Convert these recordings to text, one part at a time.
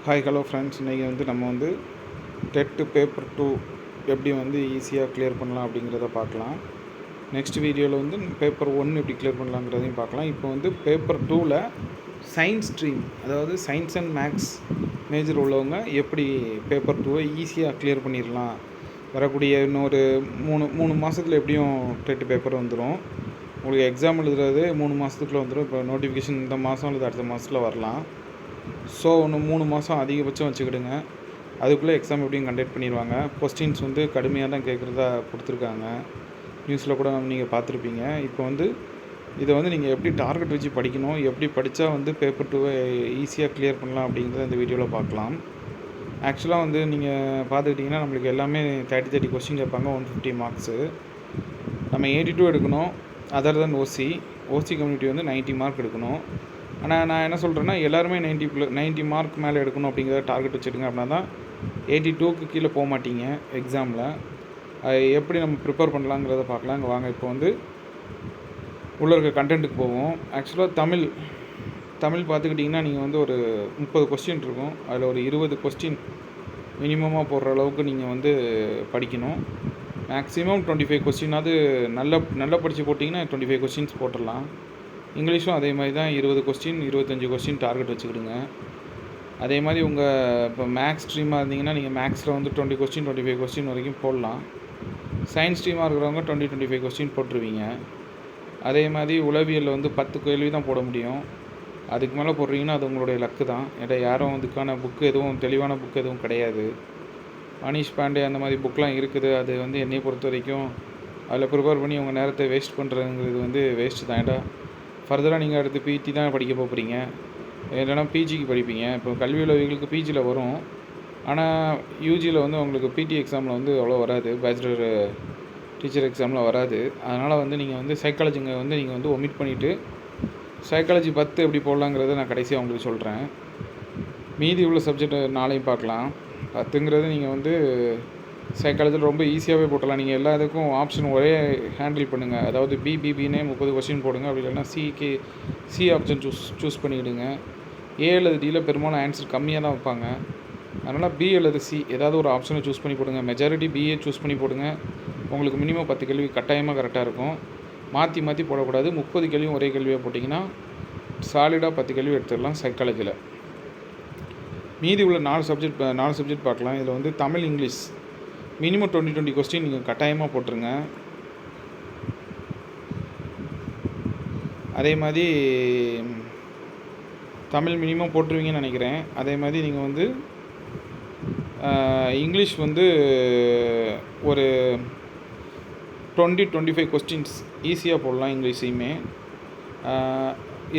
Hi hello friends, இன்றைக்கி நம்ம TET paper 2 எப்படி ஈஸியாக கிளியர் பண்ணலாம் அப்படிங்கிறத பார்க்கலாம். நெக்ஸ்ட் வீடியோவில் பேப்பர் 1 எப்படி கிளியர் பண்ணலாங்கிறதையும் பார்க்கலாம். இப்போ பேப்பர் 2ல் சயின்ஸ் ஸ்ட்ரீம், அதாவது சயின்ஸ் அண்ட் மேக்ஸ் மேஜர் உள்ளவங்க எப்படி பேப்பர் 2வை ஈஸியாக கிளியர் பண்ணிடலாம். வரக்கூடிய இன்னொரு மூணு மாதத்தில் எப்படியும் டெட்டு பேப்பர் வந்துடும். உங்களுக்கு எக்ஸாம் எழுதுறது 3 மாதத்துக்குள்ளே வந்துடும். இப்போ நோட்டிஃபிகேஷன் இந்த மாதம் அல்லது அடுத்த மாதத்தில் வரலாம். ஸோ இன்னும் 3 மாதம் அதிகபட்சம் வச்சுக்கிடுங்க. அதுக்குள்ளே எக்ஸாம் எப்படியும் கண்டக்ட் பண்ணிடுவாங்க. கொஸ்டின்ஸ் கடுமையாக தான் கேட்குறதா கொடுத்துருக்காங்க. நியூஸில் கூட நீங்கள் பார்த்துருப்பீங்க. இப்போ இதை நீங்கள் எப்படி டார்கெட் வச்சு படிக்கணும், எப்படி படித்தா பேப்பர் 2வை ஈஸியாக கிளியர் பண்ணலாம் அப்படிங்கிறத இந்த வீடியோவில் பார்க்கலாம். ஆக்சுவலாக நீங்கள் பார்த்துக்கிட்டிங்கன்னா நம்மளுக்கு எல்லாமே 30 கொஸ்டின் கேட்பாங்க. 150 மார்க்ஸு. நம்ம 82 எடுக்கணும். அதர் தென் ஓசி கம்யூனிட்டி 90 மார்க் எடுக்கணும். ஆனால் நான் என்ன சொல்கிறேன்னா, எல்லாருமே 90 மார்க் மேலே எடுக்கணும் அப்படிங்கிறத டார்கெட் வச்சுடுங்க. அப்படின்னா தான் 82க்கு கீழே போக மாட்டீங்க எக்ஸாமில். அது எப்படி நம்ம ப்ரிப்பேர் பண்ணலாங்கிறத பார்க்கலாம். இங்கே வாங்க, இப்போ உள்ளே இருக்க கண்டென்ட்டுக்கு போவோம். ஆக்சுவலாக தமிழ் பார்த்துக்கிட்டிங்கன்னா நீங்கள் ஒரு 30 கொஸ்டின் இருக்கும். அதில் ஒரு 20 கொஸ்டின் மினிமமாக போடுற அளவுக்கு நீங்கள் படிக்கணும். மேக்ஸிமம் 25 கொஸ்டினாவது நல்லா படித்து போட்டிங்கன்னா 25 கொஸ்டின்ஸ் போட்டுடலாம். இங்கிலீஷும் அதே மாதிரி தான். 20 கொஸ்டின் 25 கொஸ்டின் டார்கெட் வச்சுக்கிடுங்க. அதே மாதிரி இப்போ மேக்ஸ் ஸ்ட்ரீமாக இருந்தீங்கன்னா நீங்கள் மேக்ஸில் 20 கொஸ்டின் 25 கொஸ்டின் வரைக்கும் போடலாம். சயின்ஸ் ஸ்ட்ரீமாக இருக்கிறவங்க 25 கொஸ்டின் போட்டுருவீங்க. அதே மாதிரி உளவியலில் 10 கேள்வி தான் போட முடியும். அதுக்கு மேலே போடுறீங்கன்னா அது உங்களுடைய லக்கு தான். ஏன்னா யாரும் அதுக்கான புக்கு எதுவும் தெளிவான புக்கு எதுவும் கிடையாது. மனிஷ் பாண்டே அந்த மாதிரி புக்கெலாம் இருக்குது. அது என்னை பொறுத்த வரைக்கும் அதில் ப்ரிப்பேர் பண்ணி உங்கள் நேரத்தை வேஸ்ட் பண்ணுறதுங்கிறது வேஸ்ட்டு தான். ஏடா ஃபர்தராக நீங்கள் அடுத்து பிடி தான் படிக்க போகிறீங்க, இல்லைனா பிஜிக்கு படிப்பீங்க. இப்போ கல்வி உளவியலுக்கு பிஜியில் வரும். ஆனால் யூஜியில் உங்களுக்கு பிடி எக்ஸாமில் அவ்வளோ வராது. பேச்சுலர் டீச்சர் எக்ஸாமில் வராது. அதனால் நீங்கள் சைக்காலஜிங்க நீங்கள் ஒமிட் பண்ணிவிட்டு சைக்காலஜி 10 எப்படி போடலாங்கிறத நான் கடைசியாக உங்களுக்கு சொல்கிறேன். மீதி உள்ள சப்ஜெக்ட் நாளையும் பார்க்கலாம். 10ங்கிறது நீங்கள் சைக்காலஜியில் ரொம்ப ஈஸியாகவே போட்டலாம். நீங்கள் எல்லா இதுக்கும் ஆப்ஷன் ஒரே ஹேண்டில் பண்ணுங்கள். அதாவது பிபினே 30 கொஸ்டின் போடுங்க. அப்படி இல்லைன்னா சி ஆப்ஷன் சூஸ் பண்ணிவிடுங்க. ஏ அல்லது டியில் பெரும்பாலும் ஆன்சர் கம்மியாக தான் வைப்பாங்க. அதனால் பி அல்லது சி ஏதாவது ஒரு ஆப்ஷனை சூஸ் பண்ணி போடுங்க. மெஜாரிட்டி பிஏ சூஸ் பண்ணி போடுங்க. உங்களுக்கு மினிமம் 10 கேள்வி கட்டாயமாக கரெக்டாக இருக்கும். மாற்றி போடக்கூடாது. 30 கேள்வியும் ஒரே கேள்வியாக போட்டிங்கன்னா சாலிடாக 10 கேள்வி எடுத்துடலாம் சைக்காலஜியில். மீதி உள்ள 4 சப்ஜெக்ட் பார்க்கலாம். இதில் தமிழ், இங்கிலீஷ் மினிமம் 20 கொஸ்டின் நீங்கள் கட்டாயமாக போட்டுருங்க. அதே மாதிரி தமிழ் மினிமம் போட்டுருவீங்கன்னு நினைக்கிறேன். அதே மாதிரி நீங்கள் இங்கிலீஷ் ஒரு 20-25 கொஸ்டின்ஸ் ஈஸியாக போடலாம் இங்கிலீஷையுமே.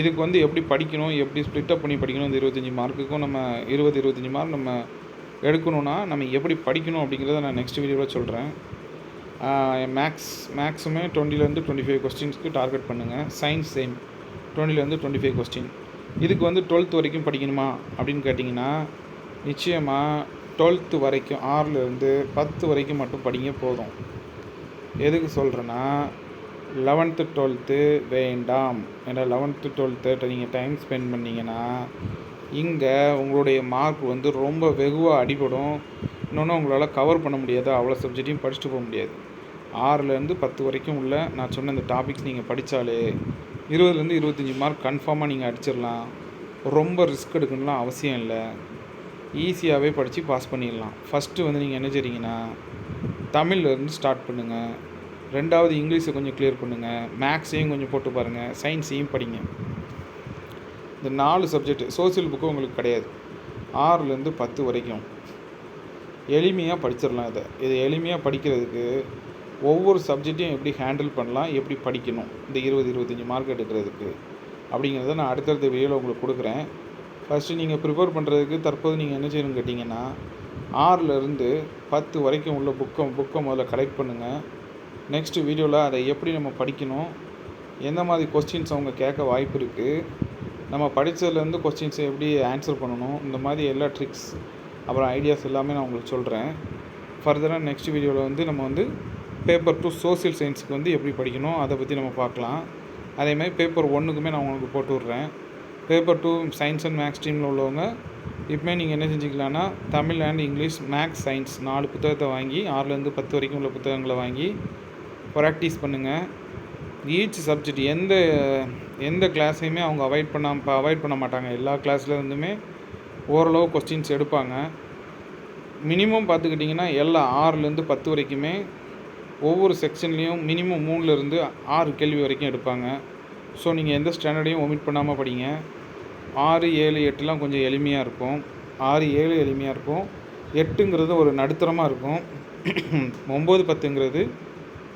இதுக்கு எப்படி படிக்கணும், எப்படி ஸ்ப்ளிட்டப் பண்ணி படிக்கணும், இந்த 25 மார்க்குக்கும் நம்ம 20-25 மார்க் நம்ம எடுக்கணும்னா நம்ம எப்படி படிக்கணும் அப்படிங்கிறத நான் நெக்ஸ்ட் வீடியோவில் சொல்கிறேன். மேக்ஸுமே 20 to 25 கொஸ்டின்ஸ்க்கு டார்கெட் பண்ணுங்கள். Science same 20 to 25 question. இதுக்கு 12th வரைக்கும் படிக்கணுமா அப்படின்னு கேட்டிங்கன்னா நிச்சயமாக 12th வரைக்கும் 6லேருந்து 10 வரைக்கும் மட்டும் படிங்க போதும். எதுக்கு சொல்கிறேன்னா 11th 12th வேண்டாம். ஏன்னா 11th 12th நீங்கள் டைம் ஸ்பெண்ட் பண்ணிங்கன்னா இங்கே உங்களுடைய மார்க் ரொம்ப வெகுவாக அடிபடும். இன்னொன்று உங்களால் கவர் பண்ண முடியாது. அவ்வளோ சப்ஜெக்டையும் படிச்சுட்டு போக முடியாது. 6லேருந்து 10 வரைக்கும் உள்ள நான் சொன்ன இந்த டாபிக்ஸ் நீங்கள் படித்தாலே 20லேருந்து 25 மார்க் கன்ஃபார்மாக நீங்கள் அடிச்சிடலாம். ரொம்ப ரிஸ்க் எடுக்கணும்லாம் அவசியம் இல்லை. ஈஸியாகவே படித்து பாஸ் பண்ணிடலாம். ஃபஸ்ட்டு நீங்கள் என்ன செய்றீங்கன்னா தமிழ்லேருந்து ஸ்டார்ட் பண்ணுங்கள். 2வது இங்கிலீஷை கொஞ்சம் கிளியர் பண்ணுங்கள். மேக்ஸையும் கொஞ்சம் போட்டு பாருங்கள். சயின்ஸையும் படிங்க. இந்த 4 சப்ஜெக்ட் சோசியல் புக்கு உங்களுக்கு கிடையாது. 6லேருந்து 10 வரைக்கும் எளிமையாக படிச்சிடலாம். இது எளிமையாக படிக்கிறதுக்கு ஒவ்வொரு சப்ஜெக்டையும் எப்படி ஹேண்டில் பண்ணலாம், எப்படி படிக்கணும் இந்த 20-25 மார்க் எடுக்கிறதுக்கு அப்படிங்கிறத நான் அடுத்தடுத்த வீடியோவில் உங்களுக்கு கொடுக்குறேன். ஃபஸ்ட்டு நீங்கள் ப்ரிப்பேர் பண்ணுறதுக்கு தற்போது நீங்கள் என்ன செய்யணும்னு கேட்டிங்கன்னா 6லேருந்து 10 வரைக்கும் உள்ள புக்கை முதல்ல கலெக்ட் பண்ணுங்கள். நெக்ஸ்ட்டு வீடியோவில் அதை எப்படி நம்ம படிக்கணும், எந்த மாதிரி கொஸ்டின்ஸ் அவங்க கேட்க வாய்ப்பு இருக்குது, நம்ம படித்ததுலேருந்து கொஸ்டின்ஸை எப்படி ஆன்சர் பண்ணணும், இந்த மாதிரி எல்லா ட்ரிக்ஸ் அப்புறம் ஐடியாஸ் எல்லாமே நான் உங்களுக்கு சொல்கிறேன். ஃபர்தராக நெக்ஸ்ட் வீடியோவில் நம்ம பேப்பர் 2 சோசியல் சயின்ஸுக்கு எப்படி படிக்கணும் அதை பற்றி நம்ம பார்க்கலாம். அதேமாதிரி பேப்பர் 1க்குமே நான் உங்களுக்கு போட்டு விட்றேன். பேப்பர் 2 சயின்ஸ் அண்ட் மேக்ஸ் ஸ்ட்ரீமில் உள்ளவங்க இப்போமே நீங்கள் என்ன செஞ்சுக்கலான்னா Tamil and English maths science 4 புத்தகத்தை வாங்கி 6லேருந்து 10 வரைக்கும் உள்ள புத்தகங்களை வாங்கி ப்ராக்டிஸ் பண்ணுங்கள். ஈச் சப்ஜெக்ட் எந்த கிளாஸையுமே அவங்க அவாய்ட் பண்ண மாட்டாங்க. எல்லா கிளாஸ்லேருந்துமே ஓரளவு கொஸ்டின்ஸ் எடுப்பாங்க. மினிமம் பார்த்துக்கிட்டிங்கன்னா எல்லா 6லேருந்து 10 வரைக்குமே ஒவ்வொரு செக்ஷன்லேயும் மினிமம் 3லேருந்து 6 கேள்வி வரைக்கும் எடுப்பாங்க. ஸோ நீங்கள் எந்த ஸ்டாண்டர்டையும் ஒமிட் பண்ணாமல் படிங்க. 6, 7, 8லாம் கொஞ்சம் எளிமையாக இருக்கும். 6, 7 எளிமையாக இருக்கும். 8ங்கிறது ஒரு நடுத்தரமாக இருக்கும். 9, 10ங்கிறது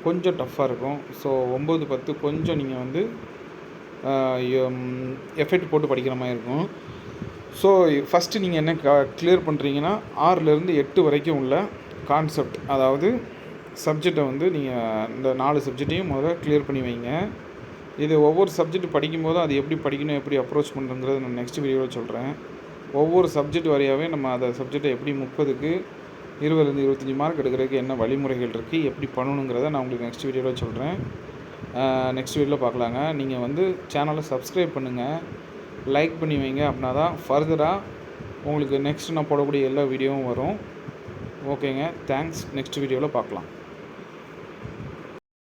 கொஞ்சம் டஃப்பாக இருக்கும். ஸோ 9, 10 கொஞ்சம் நீங்கள் வந்து எஃபெக்ட் போட்டு படிக்கிற மாதிரி இருக்கும். ஸோ ஃபஸ்ட்டு நீங்கள் என்ன கிளியர் பண்ணுறீங்கன்னா 6லேருந்து 8 வரைக்கும் உள்ள கான்செப்ட், அதாவது சப்ஜெக்டை வந்து நீங்கள் இந்த 4 சப்ஜெக்டையும் முதல்ல கிளியர் பண்ணி வைங்க. இது ஒவ்வொரு சப்ஜெக்ட் படிக்கும்போதும் அது எப்படி படிக்கணும், எப்படி அப்ரோச் பண்ணுறங்கிறது நான் நெக்ஸ்ட் வீடியோவில் சொல்கிறேன். ஒவ்வொரு சப்ஜெக்ட் வரையாகவே நம்ம அந்த சப்ஜெக்டை எப்படி 30க்கு 20லேருந்து 25 மார்க் எடுக்கிறதுக்கு என்ன வழிமுறைகள் இருக்குது, எப்படி பண்ணணுங்கிறத நான் உங்களுக்கு நெக்ஸ்ட் வீடியோவில் சொல்கிறேன். நெக்ஸ்ட் வீடியோவில் பார்க்கலாங்க. நீங்கள் வந்து சேனலை சப்ஸ்கிரைப் பண்ணுங்கள், லைக் பண்ணி வைங்க. அப்படின்னா தான் ஃபர்தராக உங்களுக்கு நெக்ஸ்ட் நான் போடக்கூடிய எல்லா வீடியோவும் வரும். ஓகேங்க, தேங்க்ஸ். நெக்ஸ்ட் வீடியோவில் பார்க்கலாம்.